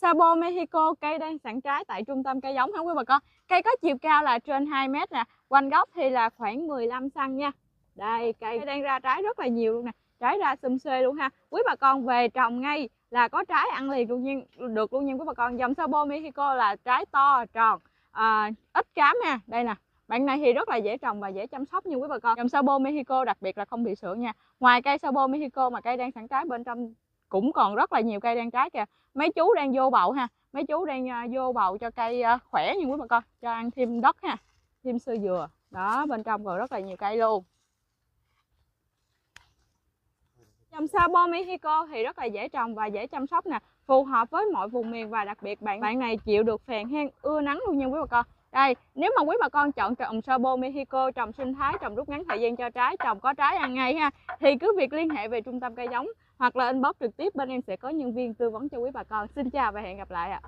Sabo Mexico, cây đang sẵn trái tại trung tâm cây giống hả quý bà con. Cây có chiều cao là trên 2 mét nè, quanh gốc thì là khoảng 15 cm nha. Đây, cây đang ra trái rất là nhiều luôn nè, trái ra xum xuê luôn ha. Quý bà con về trồng ngay là có trái ăn liền được luôn nha quý bà con. Dòng Sabo Mexico là trái to, tròn, ít cám ha. Đây nè, bạn này thì rất là dễ trồng và dễ chăm sóc nha quý bà con. Dòng Sabo Mexico đặc biệt là không bị sượng nha. Ngoài cây Sabo Mexico mà cây đang sẵn trái bên trong cũng còn rất là nhiều cây đang trái kìa. Mấy chú đang vô bậu ha, mấy chú đang vô bậu cho cây khỏe nha quý bà con, cho ăn thêm đất ha, thêm sơ dừa. Đó, bên trong còn rất là nhiều cây luôn. Dòng Sabo Mexico thì rất là dễ trồng và dễ chăm sóc nè, phù hợp với mọi vùng miền và đặc biệt bạn này chịu được phèn hen, ưa nắng luôn nha quý bà con. Đây, nếu mà quý bà con chọn trồng Sabo Mexico, trồng sinh thái, trồng rút ngắn thời gian cho trái, trồng có trái ăn ngay ha, thì cứ việc liên hệ về trung tâm cây giống hoặc là inbox trực tiếp, bên em sẽ có nhân viên tư vấn cho quý bà con. Xin chào và hẹn gặp lại ạ.